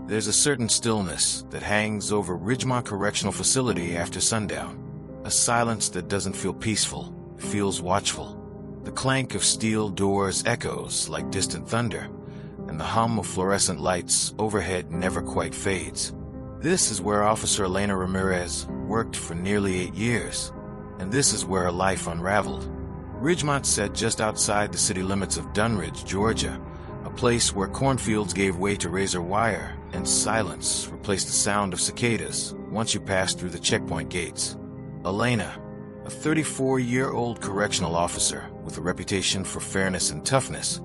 There's a certain stillness that hangs over Ridgemont Correctional Facility after sundown. A silence that doesn't feel peaceful, feels watchful. The clank of steel doors echoes like distant thunder, and the hum of fluorescent lights overhead never quite fades. This is where Officer Elena Ramirez worked for nearly 8 years, and this is where her life unraveled. Ridgemont sat just outside the city limits of Dunridge, Georgia, a place where cornfields gave way to razor wire and silence replaced the sound of cicadas once you passed through the checkpoint gates. Elena, a 34-year-old correctional officer with a reputation for fairness and toughness,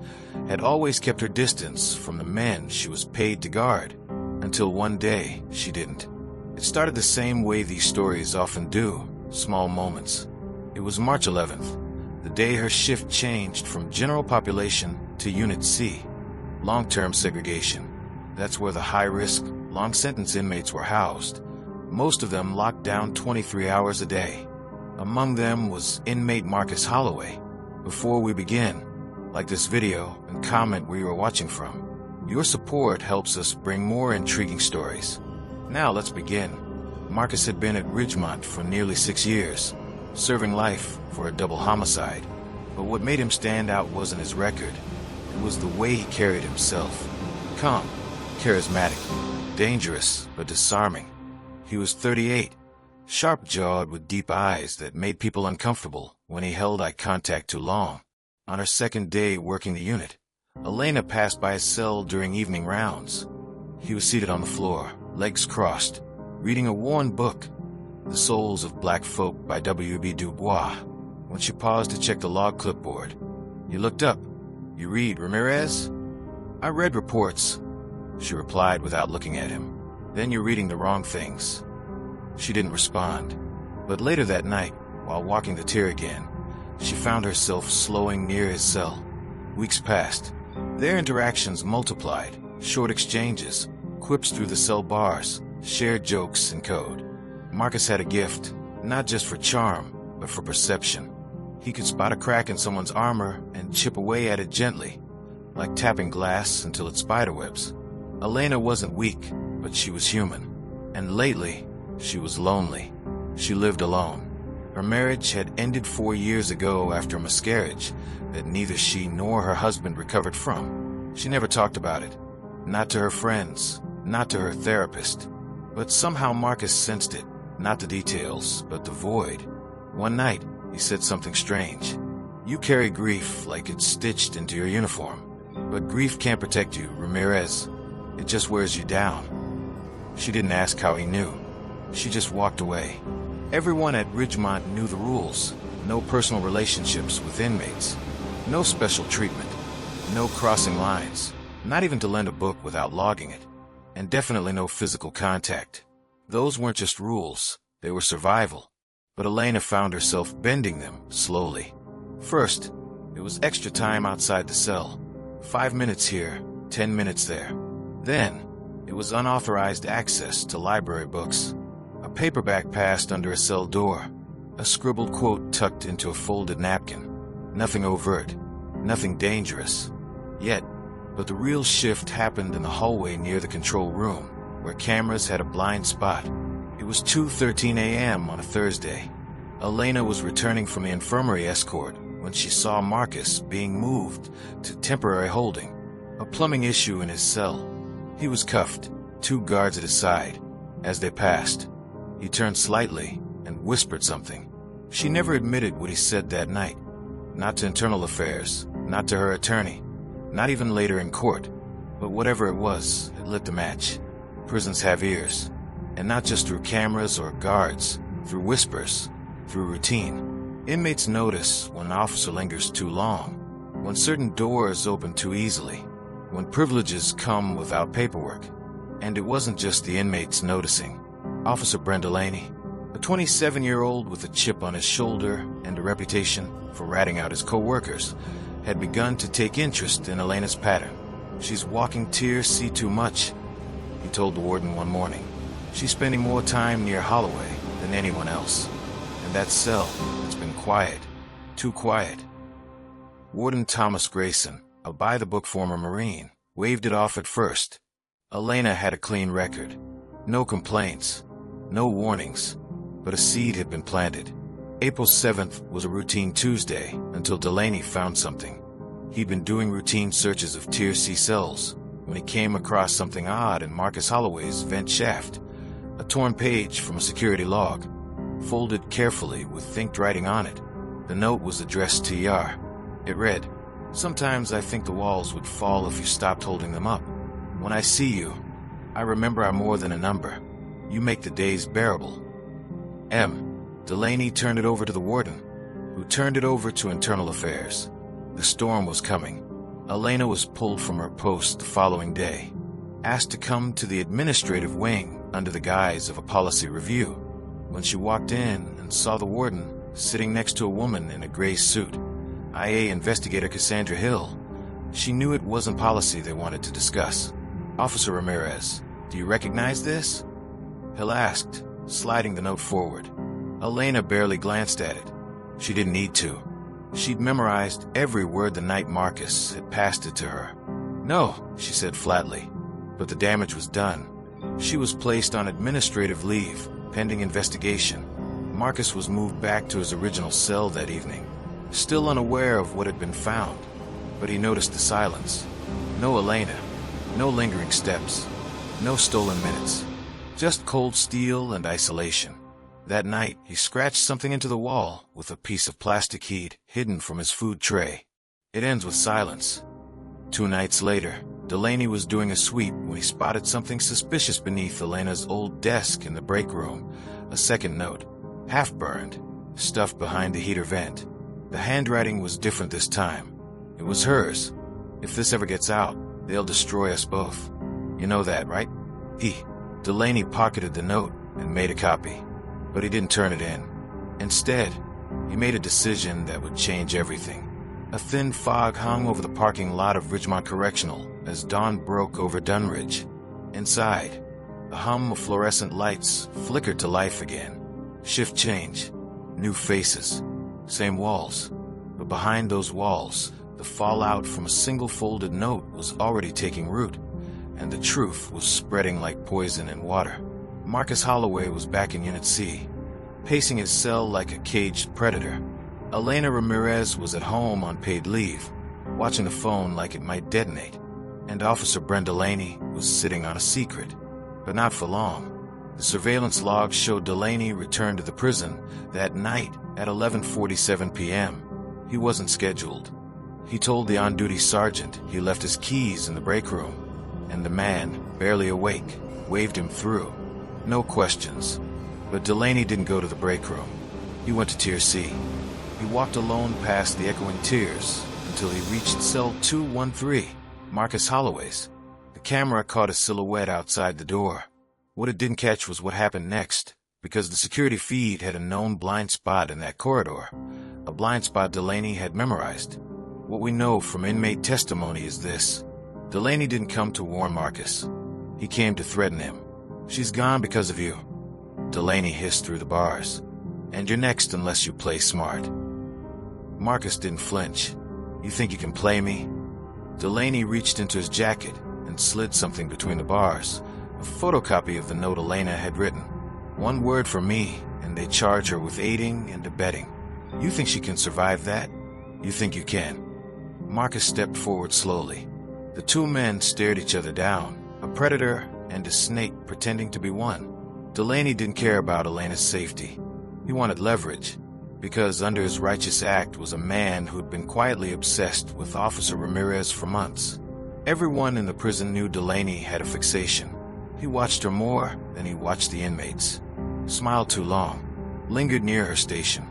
had always kept her distance from the men she was paid to guard, until one day she didn't. It started the same way these stories often do, small moments. It was March 11th, the day her shift changed from general population to Unit C, long-term segregation. That's where the high-risk, long-sentence inmates were housed, most of them locked down 23 hours a day. Among them was inmate Marcus Holloway. Before we begin, like this video and comment where you are watching from. Your support helps us bring more intriguing stories. Now let's begin. Marcus had been at Ridgemont for nearly 6 years, serving life for a double homicide. But what made him stand out wasn't his record. It was the way he carried himself. Calm, charismatic, dangerous, but disarming. He was 38, sharp-jawed with deep eyes that made people uncomfortable when he held eye contact too long. On her second day working the unit, Elena passed by his cell during evening rounds. He was seated on the floor, legs crossed, reading a worn book, The Souls of Black Folk by W.B. Du Bois. When she paused to check the log clipboard, he looked up. "You read, Ramirez?" "I read reports," she replied without looking at him. "Then you're reading the wrong things." She didn't respond. But later that night, while walking the tier again, she found herself slowing near his cell. Weeks passed. Their interactions multiplied, short exchanges, quips through the cell bars, shared jokes and code. Marcus had a gift, not just for charm, but for perception. He could spot a crack in someone's armor and chip away at it gently, like tapping glass until it spiderwebs. Elena wasn't weak, but she was human. And lately, she was lonely. She lived alone. Her marriage had ended 4 years ago after a miscarriage that neither she nor her husband recovered from. She never talked about it. Not to her friends, not to her therapist. But somehow Marcus sensed it, not the details, but the void. One night, he said something strange. "You carry grief like it's stitched into your uniform. But grief can't protect you, Ramirez. It just wears you down." She didn't ask how he knew. She just walked away. Everyone at Ridgemont knew the rules. No personal relationships with inmates. No special treatment. No crossing lines. Not even to lend a book without logging it. And definitely no physical contact. Those weren't just rules. They were survival. But Elena found herself bending them slowly. First, it was extra time outside the cell. 5 minutes here, 10 minutes there. Then, it was unauthorized access to library books. A paperback passed under a cell door. A scribbled quote tucked into a folded napkin. Nothing overt. Nothing dangerous. Yet, but the real shift happened in the hallway near the control room, where cameras had a blind spot. It was 2:13 a.m. on a Thursday. Elena was returning from the infirmary escort when she saw Marcus being moved to temporary holding. A plumbing issue in his cell. He was cuffed, 2 guards at his side. As they passed, he turned slightly and whispered something. She never admitted what he said that night. Not to internal affairs, not to her attorney, not even later in court. But whatever it was, it lit the match. Prisons have ears. And not just through cameras or guards, through whispers, through routine. Inmates notice when an officer lingers too long, when certain doors open too easily, when privileges come without paperwork. And it wasn't just the inmates noticing. Officer Brent Delaney, a 27-year-old with a chip on his shoulder and a reputation for ratting out his co-workers, had begun to take interest in Elena's pattern. "She's walking tier C too much," he told the warden one morning. "She's spending more time near Holloway than anyone else. And that cell, it's been quiet. Too quiet." Warden Thomas Grayson, a by-the-book former Marine, waved it off at first. Elena had a clean record. No complaints, no warnings, but a seed had been planted. April 7th was a routine Tuesday until Delaney found something. He'd been doing routine searches of Tier C cells when he came across something odd in Marcus Holloway's vent shaft. A torn page from a security log, folded carefully with inked writing on it. The note was addressed to Yar. It read, "Sometimes I think the walls would fall if you stopped holding them up. When I see you, I remember I'm more than a number. You make the days bearable. M." Delaney turned it over to the warden, who turned it over to internal affairs. The storm was coming. Elena was pulled from her post the following day, asked to come to the administrative wing under the guise of a policy review. When she walked in and saw the warden sitting next to a woman in a gray suit, IA investigator Cassandra Hill, she knew it wasn't policy they wanted to discuss. "Officer Ramirez, do you recognize this?" Hill asked, sliding the note forward. Elena barely glanced at it. She didn't need to. She'd memorized every word the night Marcus had passed it to her. "No," she said flatly, but the damage was done. She was placed on administrative leave, pending investigation. Marcus was moved back to his original cell that evening, still unaware of what had been found, but he noticed the silence. No Elena, no lingering steps, no stolen minutes, just cold steel and isolation. That night, he scratched something into the wall with a piece of plastic he'd hidden from his food tray. It ends with silence. 2 nights later, Delaney was doing a sweep when he spotted something suspicious beneath Elena's old desk in the break room. A second note, half-burned, stuffed behind the heater vent. The handwriting was different this time. It was hers. "If this ever gets out, they'll destroy us both. You know that, right?" Delaney pocketed the note and made a copy. But he didn't turn it in. Instead, he made a decision that would change everything. A thin fog hung over the parking lot of Ridgemont Correctional as dawn broke over Dunridge. Inside, a hum of fluorescent lights flickered to life again. Shift change, new faces, same walls. But behind those walls, the fallout from a single folded note was already taking root, and the truth was spreading like poison in water. Marcus Holloway was back in Unit C, pacing his cell like a caged predator. Elena Ramirez was at home on paid leave, watching the phone like it might detonate. And Officer Brent Delaney was sitting on a secret, but not for long. The surveillance log showed Delaney returned to the prison that night at 11:47 p.m. He wasn't scheduled. He told the on-duty sergeant he left his keys in the break room, and the man, barely awake, waved him through. No questions. But Delaney didn't go to the break room. He went to Tier C. He walked alone past the echoing tiers until he reached cell 213, Marcus Holloway's. The camera caught a silhouette outside the door. What it didn't catch was what happened next, because the security feed had a known blind spot in that corridor, a blind spot Delaney had memorized. What we know from inmate testimony is this: Delaney didn't come to warn Marcus. He came to threaten him. "She's gone because of you," Delaney hissed through the bars. "And you're next unless you play smart." Marcus didn't flinch. "You think you can play me?" Delaney reached into his jacket and slid something between the bars, a photocopy of the note Elena had written. "One word from me, and they charge her with aiding and abetting. You think she can survive that? You think you can?" Marcus stepped forward slowly. The 2 men stared each other down, a predator and a snake pretending to be one. Delaney didn't care about Elena's safety. He wanted leverage, because under his righteous act was a man who'd been quietly obsessed with Officer Ramirez for months. Everyone in the prison knew Delaney had a fixation. He watched her more than he watched the inmates. Smiled too long, lingered near her station.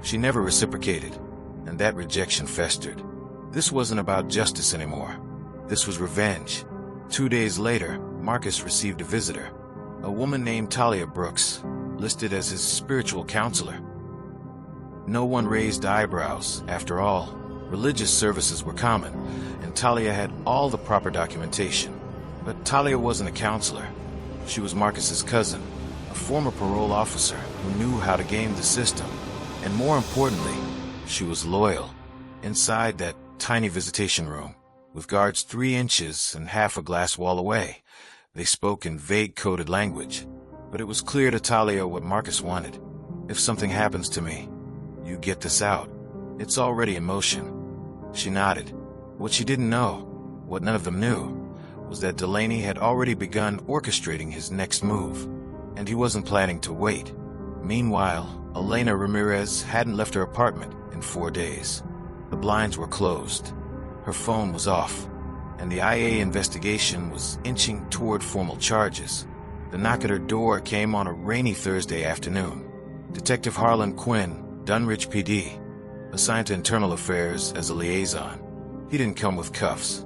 She never reciprocated, and that rejection festered. This wasn't about justice anymore. This was revenge. 2 days later, Marcus received a visitor, a woman named Talia Brooks, listed as his spiritual counselor. No one raised eyebrows. After all, religious services were common, and Talia had all the proper documentation. But Talia wasn't a counselor. She was Marcus's cousin, a former parole officer who knew how to game the system. And more importantly, she was loyal. Inside that tiny visitation room, with guards 3 inches and half a glass wall away, They spoke in vague coded language, but it was clear to Talia what Marcus wanted. If something happens to me, you get this out. It's already in motion. She nodded. What she didn't know, what none of them knew, was that Delaney had already begun orchestrating his next move, and he wasn't planning to wait. Meanwhile, Elena Ramirez hadn't left her apartment in 4 days. The blinds were closed. Her phone was off, and the IA investigation was inching toward formal charges. The knock at her door came on a rainy Thursday afternoon. Detective Harlan Quinn, Dunridge PD, assigned to Internal Affairs as a liaison. He didn't come with cuffs.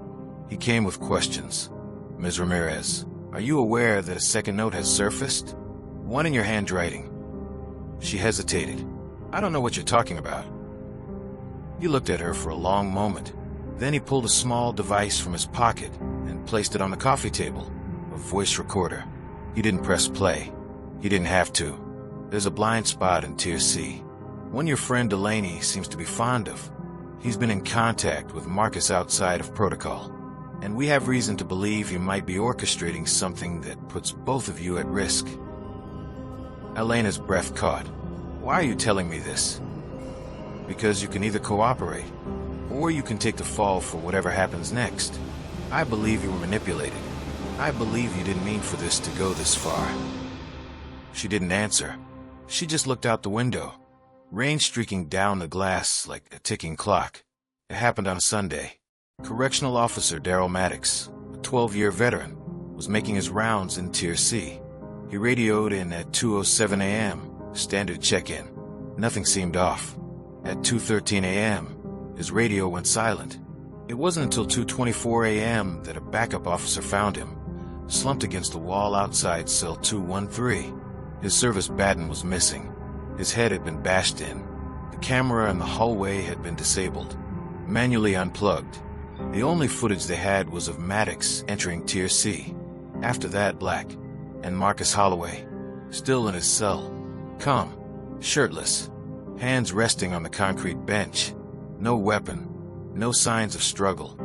He came with questions. Ms. Ramirez, are you aware that a second note has surfaced? One in your handwriting. She hesitated. I don't know what you're talking about. He looked at her for a long moment. Then he pulled a small device from his pocket and placed it on the coffee table, a voice recorder. He didn't press play. He didn't have to. There's a blind spot in Tier C, one your friend Delaney seems to be fond of. He's been in contact with Marcus outside of protocol, and we have reason to believe he might be orchestrating something that puts both of you at risk. Elena's breath caught. Why are you telling me this? Because you can either cooperate, or you can take the fall for whatever happens next. I believe you were manipulated. I believe you didn't mean for this to go this far. She didn't answer. She just looked out the window, rain streaking down the glass like a ticking clock. It happened on a Sunday. Correctional Officer Daryl Maddox, a 12-year veteran, was making his rounds in Tier C. He radioed in at 2:07 a.m., standard check-in. Nothing seemed off. At 2:13 a.m., his radio went silent. It wasn't until 2:24 a.m. that a backup officer found him, slumped against the wall outside cell 213. His service baton was missing. His head had been bashed in. The camera in the hallway had been disabled, manually unplugged. The only footage they had was of Maddox entering Tier C. After that, black. And Marcus Holloway, still in his cell, calm, shirtless, hands resting on the concrete bench. No weapon, no signs of struggle.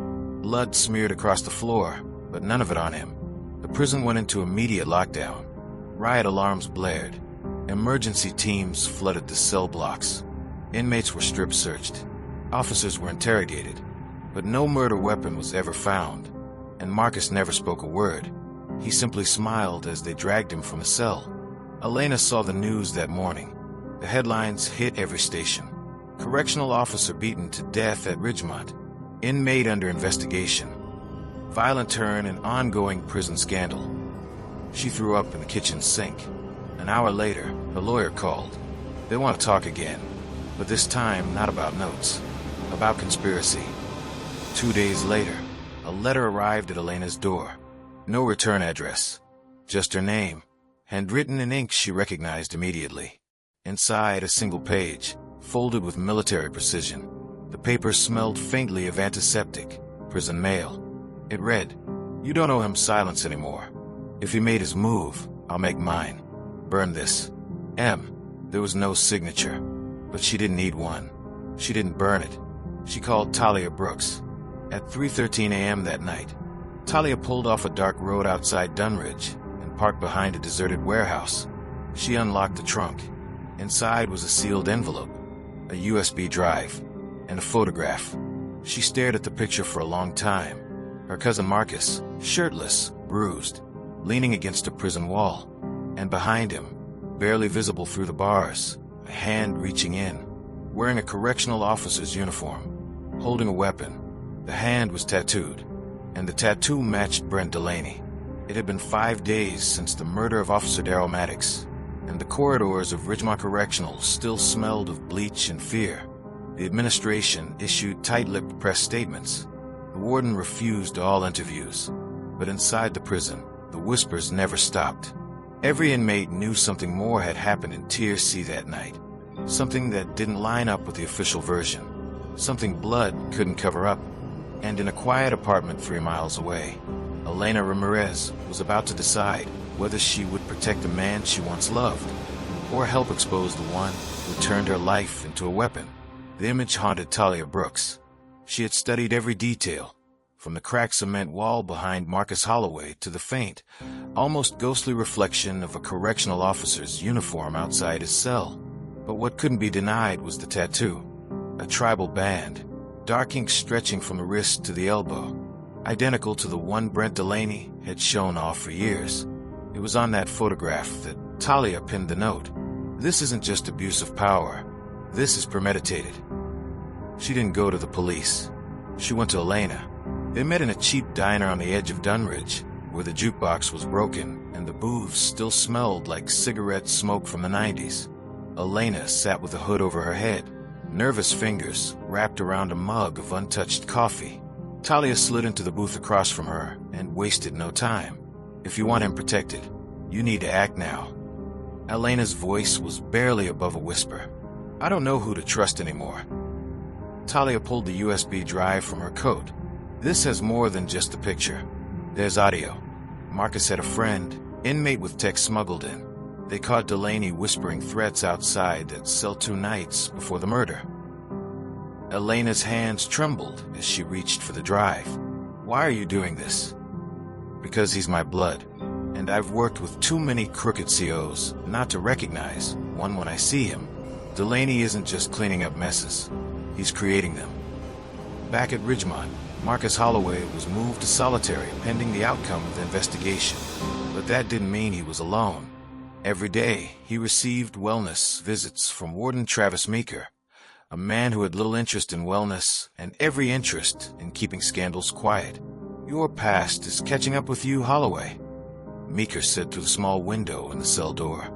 Blood smeared across the floor, but none of it on him. The prison went into immediate lockdown. Riot alarms blared. Emergency teams flooded the cell blocks. Inmates were strip searched. Officers were interrogated, but no murder weapon was ever found, and Marcus never spoke a word. He simply smiled as they dragged him from the cell. Elena saw the news that morning. The headlines hit every station. Correctional officer beaten to death at Ridgemont. Inmate under investigation. Violent turn in ongoing prison scandal. She threw up in the kitchen sink. An hour later, her lawyer called. They want to talk again, but this time not about notes, about conspiracy. 2 days later, a letter arrived at Elena's door. No return address, just her name, handwritten in ink she recognized immediately. Inside, a single page, folded with military precision. The paper smelled faintly of antiseptic, prison mail. It read, "You don't owe him silence anymore. If he made his move, I'll make mine. Burn this. M." There was no signature, but she didn't need one. She didn't burn it. She called Talia Brooks. At 3:13 a.m. that night, Talia pulled off a dark road outside Dunridge and parked behind a deserted warehouse. She unlocked the trunk. Inside was a sealed envelope, a USB drive, and a photograph. She stared at the picture for a long time. Her cousin Marcus, shirtless, bruised, leaning against a prison wall, and behind him, barely visible through the bars, a hand reaching in, wearing a correctional officer's uniform, holding a weapon. The hand was tattooed, and the tattoo matched Brent Delaney. It had been 5 days since the murder of Officer Daryl Maddox, and the corridors of Ridgemont Correctional still smelled of bleach and fear. The administration issued tight-lipped press statements. The warden refused all interviews, but inside the prison, the whispers never stopped. Every inmate knew something more had happened in Tier C that night, something that didn't line up with the official version, something blood couldn't cover up. And in a quiet apartment 3 miles away, Elena Ramirez was about to decide whether she would protect the man she once loved, or help expose the one who turned her life into a weapon. The image haunted Talia Brooks. She had studied every detail, from the cracked cement wall behind Marcus Holloway to the faint, almost ghostly reflection of a correctional officer's uniform outside his cell. But what couldn't be denied was the tattoo. A tribal band, dark ink stretching from the wrist to the elbow, identical to the one Brent Delaney had shown off for years. It was on that photograph that Talia pinned the note. This isn't just abuse of power. This is premeditated. She didn't go to the police. She went to Elena. They met in a cheap diner on the edge of Dunridge, where the jukebox was broken and the booze still smelled like cigarette smoke from the 90s. Elena sat with a hood over her head, nervous fingers wrapped around a mug of untouched coffee. Talia slid into the booth across from her and wasted no time. If you want him protected, you need to act now. Elena's voice was barely above a whisper. I don't know who to trust anymore. Talia pulled the USB drive from her coat. This has more than just a picture. There's audio. Marcus had a friend, inmate with tech smuggled in. They caught Delaney whispering threats outside that cell 2 nights before the murder. Elena's hands trembled as she reached for the drive. Why are you doing this? Because he's my blood, and I've worked with too many crooked COs not to recognize one when I see him. Delaney isn't just cleaning up messes. He's creating them. Back at Ridgemont, Marcus Holloway was moved to solitary pending the outcome of the investigation. But that didn't mean he was alone. Every day, he received wellness visits from Warden Travis Meeker, a man who had little interest in wellness and every interest in keeping scandals quiet. Your past is catching up with you, Holloway, Meeker said through the small window in the cell door.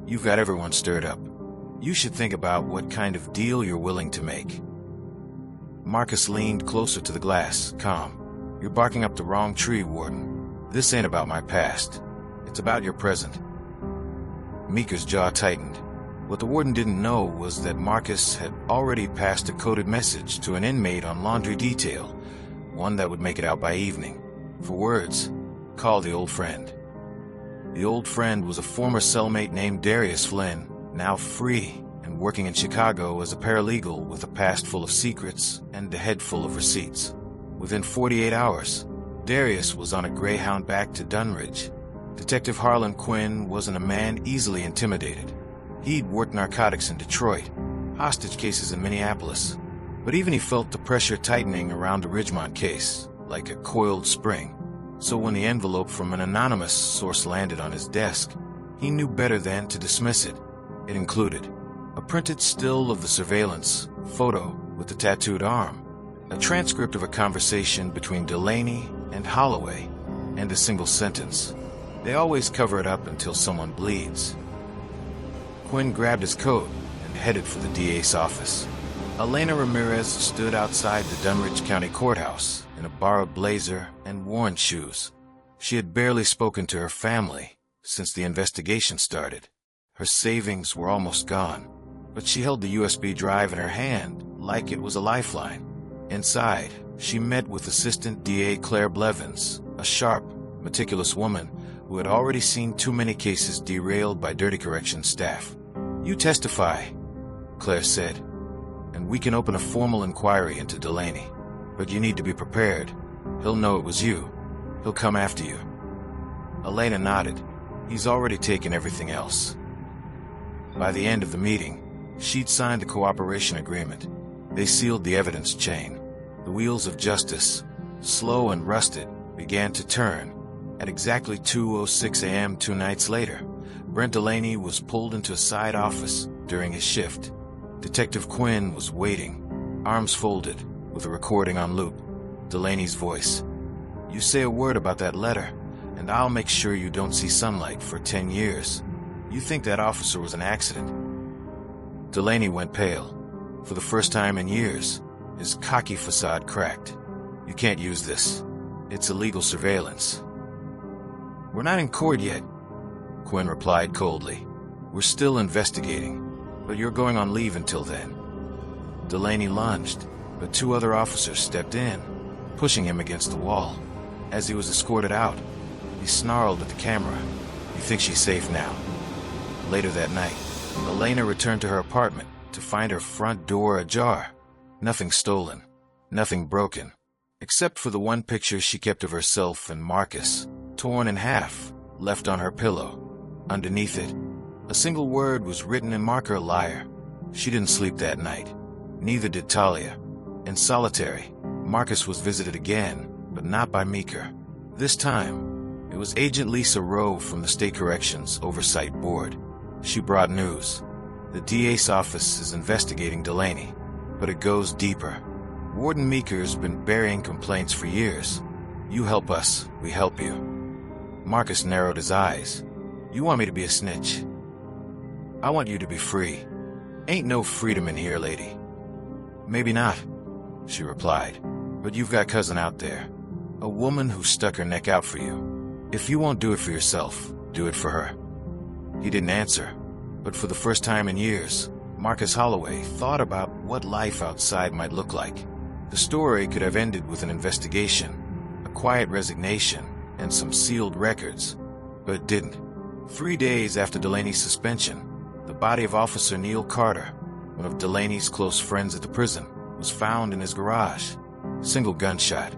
You've got everyone stirred up. You should think about what kind of deal you're willing to make. Marcus leaned closer to the glass, calm. You're barking up the wrong tree, Warden. This ain't about my past. It's about your present. Meeker's jaw tightened. What the warden didn't know was that Marcus had already passed a coded message to an inmate on laundry detail, one that would make it out by evening. For words, call the old friend. The old friend was a former cellmate named Darius Flynn, now free and working in Chicago as a paralegal with a past full of secrets and a head full of receipts. Within 48 hours, Darius was on a Greyhound back to Dunridge. Detective Harlan Quinn wasn't a man easily intimidated. He'd worked narcotics in Detroit, hostage cases in Minneapolis, but even he felt the pressure tightening around the Ridgemont case, like a coiled spring. So when the envelope from an anonymous source landed on his desk, he knew better than to dismiss it. It included a printed still of the surveillance photo with the tattooed arm, a transcript of a conversation between Delaney and Holloway, and a single sentence. They always cover it up until someone bleeds. Quinn grabbed his coat and headed for the DA's office. Elena Ramirez stood outside the Dunridge County Courthouse in a borrowed blazer and worn shoes. She had barely spoken to her family since the investigation started. Her savings were almost gone, but she held the USB drive in her hand like it was a lifeline. Inside, she met with Assistant DA Claire Blevins, a sharp, meticulous woman who had already seen too many cases derailed by dirty corrections staff. You testify, Claire said, and we can open a formal inquiry into Delaney. But you need to be prepared. He'll know it was you. He'll come after you. Elena nodded. He's already taken everything else. By the end of the meeting, she'd signed the cooperation agreement. They sealed the evidence chain. The wheels of justice, slow and rusted, began to turn. At exactly 2:06 a.m. 2 nights later, Brent Delaney was pulled into a side office during his shift. Detective Quinn was waiting, arms folded, with a recording on loop. Delaney's voice. You say a word about that letter, and I'll make sure you don't see sunlight for 10 years. You think that officer was an accident? Delaney went pale. For the first time in years, his cocky facade cracked. You can't use this. It's illegal surveillance. We're not in court yet, Quinn replied coldly. We're still investigating, but you're going on leave until then. Delaney lunged, but 2 other officers stepped in, pushing him against the wall. As he was escorted out, he snarled at the camera. You think she's safe now? Later that night, Elena returned to her apartment to find her front door ajar. Nothing stolen, nothing broken, except for the one picture she kept of herself and Marcus, torn in half, left on her pillow. Underneath it, a single word was written in marker: liar. She didn't sleep that night. Neither did Talia. In solitary, Marcus was visited again, but not by Meeker. This time, it was Agent Lisa Rowe from the State Corrections Oversight Board. She brought news. The DA's office is investigating Delaney, but it goes deeper. Warden Meeker's been burying complaints for years. You help us, we help you. Marcus narrowed his eyes. You want me to be a snitch? I want you to be free. Ain't no freedom in here, lady. Maybe not, she replied, but you've got cousin out there. A woman who stuck her neck out for you. If you won't do it for yourself, do it for her. He didn't answer, but for the first time in years, Marcus Holloway thought about what life outside might look like. The story could have ended with an investigation, a quiet resignation, and some sealed records, but it didn't. 3 days after Delaney's suspension, the body of Officer Neil Carter, one of Delaney's close friends at the prison, was found in his garage. Single gunshot,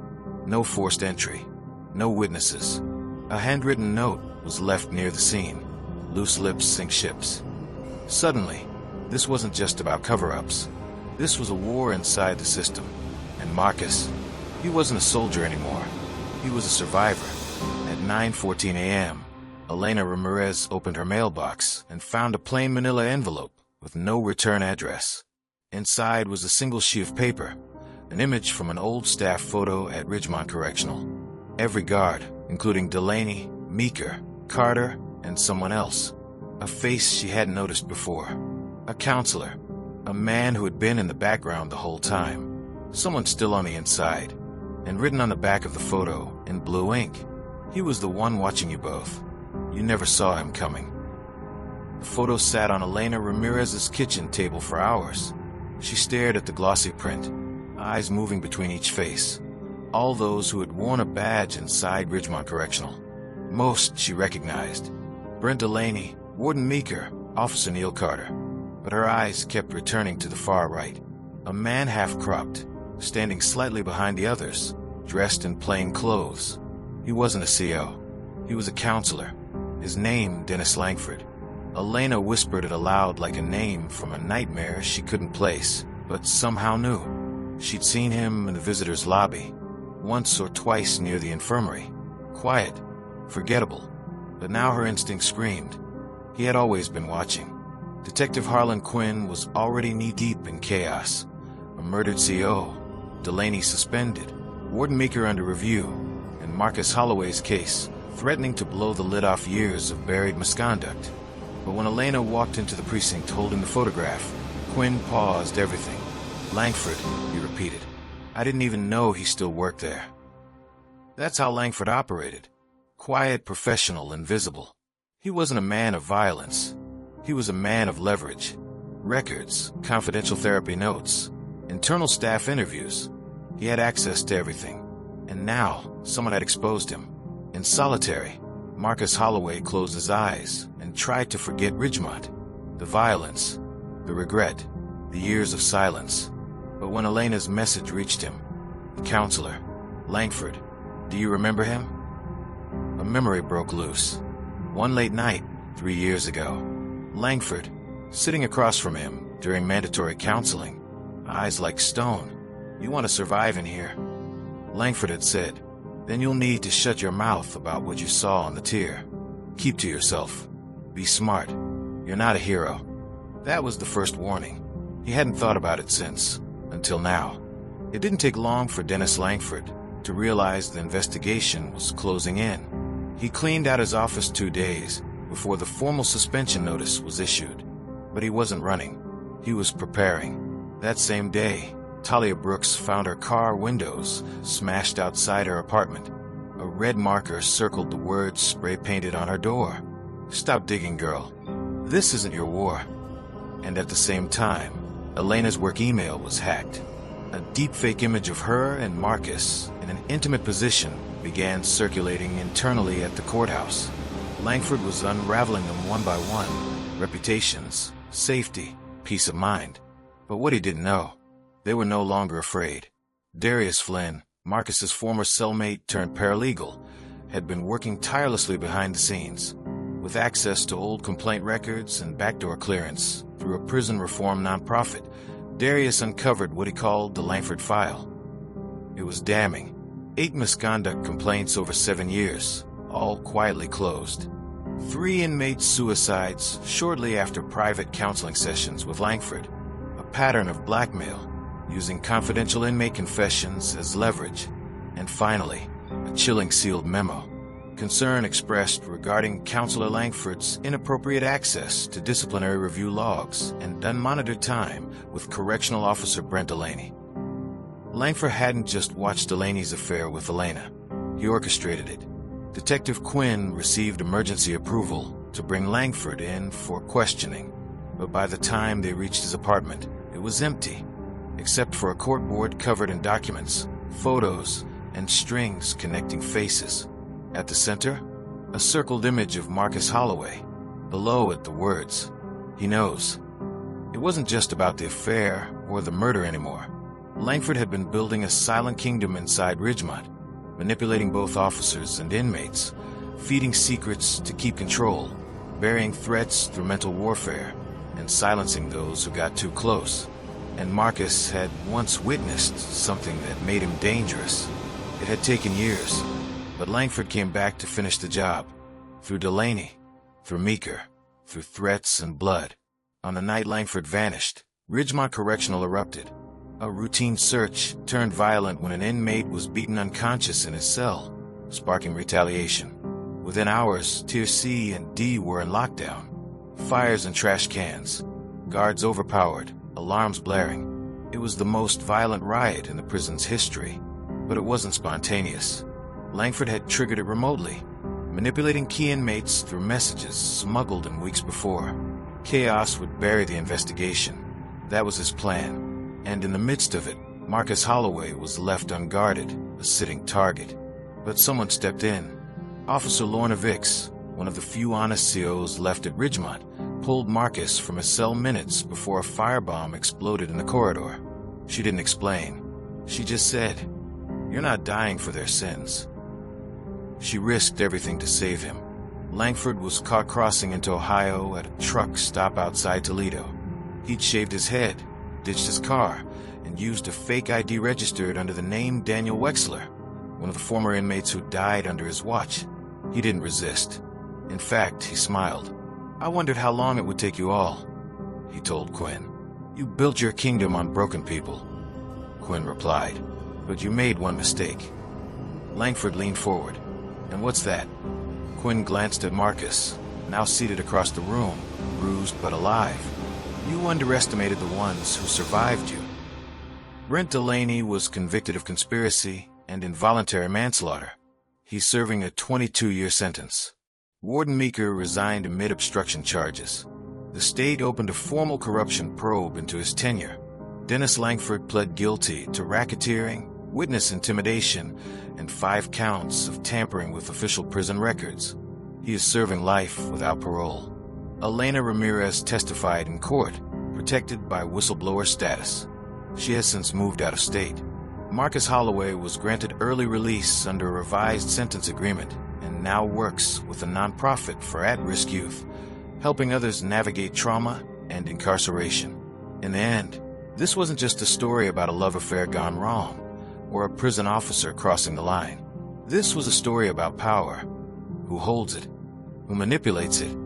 no forced entry, no witnesses. A handwritten note was left near the scene. Loose lips sink ships. Suddenly, this wasn't just about cover-ups. This was a war inside the system. And Marcus, he wasn't a soldier anymore. He was a survivor. At 9:14 a.m., Elena Ramirez opened her mailbox and found a plain manila envelope with no return address. Inside was a single sheet of paper, an image from an old staff photo at Ridgemont Correctional. Every guard, including Delaney, Meeker, Carter, and someone else. A face she hadn't noticed before. A counselor. A man who had been in the background the whole time. Someone still on the inside. And written on the back of the photo in blue ink, he was the one watching you both. You never saw him coming. The photo sat on Elena Ramirez's kitchen table for hours. She stared at the glossy print, eyes moving between each face. All those who had worn a badge inside Ridgemont Correctional. Most she recognized. Brent Delaney, Warden Meeker, Officer Neil Carter. But her eyes kept returning to the far right. A man half-cropped, standing slightly behind the others, dressed in plain clothes. He wasn't a CO. He was a counselor. His name, Dennis Langford. Elena whispered it aloud like a name from a nightmare she couldn't place, but somehow knew. She'd seen him in the visitor's lobby, once or twice near the infirmary. Quiet, forgettable, but now her instinct screamed. He had always been watching. Detective Harlan Quinn was already knee-deep in chaos. A murdered CO, Delaney suspended, Warden Meeker under review, and Marcus Holloway's case, threatening to blow the lid off years of buried misconduct. But when Elena walked into the precinct holding the photograph, Quinn paused everything. Langford, he repeated. I didn't even know he still worked there. That's how Langford operated. Quiet, professional, invisible. He wasn't a man of violence. He was a man of leverage. Records, confidential therapy notes, internal staff interviews. He had access to everything. And now, someone had exposed him. In solitary, Marcus Holloway closed his eyes and tried to forget Ridgemont, the violence, the regret, the years of silence. But when Elena's message reached him, the counselor, Langford, do you remember him? A memory broke loose. One late night, 3 years ago, Langford, sitting across from him during mandatory counseling, eyes like stone. You want to survive in here? Langford had said, then you'll need to shut your mouth about what you saw on the tier. Keep to yourself. Be smart. You're not a hero. That was the first warning. He hadn't thought about it since, until now. It didn't take long for Dennis Langford to realize the investigation was closing in. He cleaned out his office 2 days before the formal suspension notice was issued. But he wasn't running. He was preparing. That same day, Talia Brooks found her car windows smashed outside her apartment. A red marker circled the words spray-painted on her door. Stop digging, girl. This isn't your war. And at the same time, Elena's work email was hacked. A deepfake image of her and Marcus in an intimate position began circulating internally at the courthouse. Langford was unraveling them one by one. Reputations, safety, peace of mind. But what he didn't know, they were no longer afraid. Darius Flynn, Marcus's former cellmate turned paralegal, had been working tirelessly behind the scenes. With access to old complaint records and backdoor clearance through a prison reform nonprofit, Darius uncovered what he called the Langford File. It was damning. 8 misconduct complaints over 7 years, all quietly closed. 3 inmate suicides shortly after private counseling sessions with Langford. A pattern of blackmail, using confidential inmate confessions as leverage. And finally, a chilling sealed memo. Concern expressed regarding Counselor Langford's inappropriate access to disciplinary review logs and unmonitored time with Correctional Officer Brent Delaney. Langford hadn't just watched Delaney's affair with Elena. He orchestrated it. Detective Quinn received emergency approval to bring Langford in for questioning, but by the time they reached his apartment, it was empty, except for a corkboard covered in documents, photos, and strings connecting faces. At the center, a circled image of Marcus Holloway. Below it, the words, "He knows." It wasn't just about the affair or the murder anymore. Langford had been building a silent kingdom inside Ridgemont, manipulating both officers and inmates, feeding secrets to keep control, burying threats through mental warfare, and silencing those who got too close. And Marcus had once witnessed something that made him dangerous. It had taken years, but Langford came back to finish the job. Through Delaney, through Meeker, through threats and blood. On the night Langford vanished, Ridgemont Correctional erupted. A routine search turned violent when an inmate was beaten unconscious in his cell, sparking retaliation. Within hours, Tier C and D were in lockdown. Fires and trash cans. Guards overpowered, alarms blaring. It was the most violent riot in the prison's history, but it wasn't spontaneous. Langford had triggered it remotely, manipulating key inmates through messages smuggled in weeks before. Chaos would bury the investigation. That was his plan. And in the midst of it, Marcus Holloway was left unguarded, a sitting target. But someone stepped in. Officer Lorna Vicks, one of the few honest COs left at Ridgemont, pulled Marcus from his cell minutes before a firebomb exploded in the corridor. She didn't explain. She just said, "You're not dying for their sins." She risked everything to save him. Langford was caught crossing into Ohio at a truck stop outside Toledo. He'd shaved his head, ditched his car, and used a fake ID registered under the name Daniel Wexler, one of the former inmates who died under his watch. He didn't resist. In fact, he smiled. "I wondered how long it would take you all," he told Quinn. "You built your kingdom on broken people." Quinn replied, "But you made one mistake." Langford leaned forward. "And what's that?" Quinn glanced at Marcus, now seated across the room, bruised but alive. "You underestimated the ones who survived you." Brent Delaney was convicted of conspiracy and involuntary manslaughter. He's serving a 22-year sentence. Warden Meeker resigned amid obstruction charges. The state opened a formal corruption probe into his tenure. Dennis Langford pled guilty to racketeering, witness intimidation, and 5 counts of tampering with official prison records. He is serving life without parole. Elena Ramirez testified in court, protected by whistleblower status. She has since moved out of state. Marcus Holloway was granted early release under a revised sentence agreement and now works with a nonprofit for at-risk youth, helping others navigate trauma and incarceration. In the end, this wasn't just a story about a love affair gone wrong or a prison officer crossing the line. This was a story about power, who holds it, who manipulates it,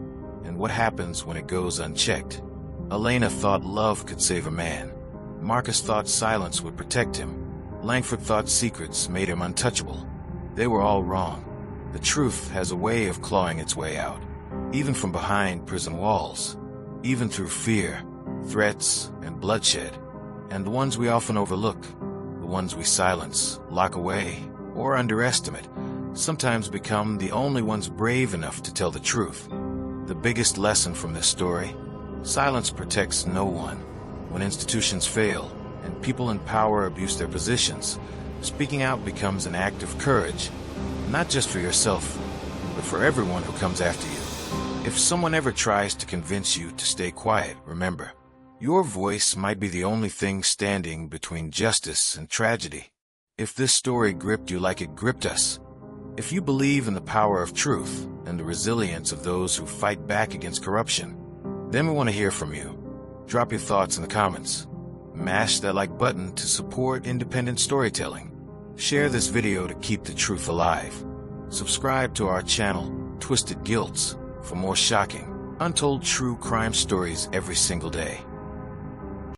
and what happens when it goes unchecked. Elena thought love could save a man. Marcus thought silence would protect him. Langford thought secrets made him untouchable. They were all wrong. The truth has a way of clawing its way out, even from behind prison walls, even through fear, threats, and bloodshed. And the ones we often overlook, the ones we silence, lock away, or underestimate, sometimes become the only ones brave enough to tell the truth. The biggest lesson from this story: silence protects no one. When institutions fail and people in power abuse their positions, speaking out becomes an act of courage, not just for yourself, but for everyone who comes after you. If someone ever tries to convince you to stay quiet, remember, your voice might be the only thing standing between justice and tragedy. If this story gripped you like it gripped us, if you believe in the power of truth and the resilience of those who fight back against corruption, then we want to hear from you. Drop your thoughts in the comments. Mash that like button to support independent storytelling. Share this video to keep the truth alive. Subscribe to our channel, Twisted Guilts, for more shocking, untold true crime stories every single day.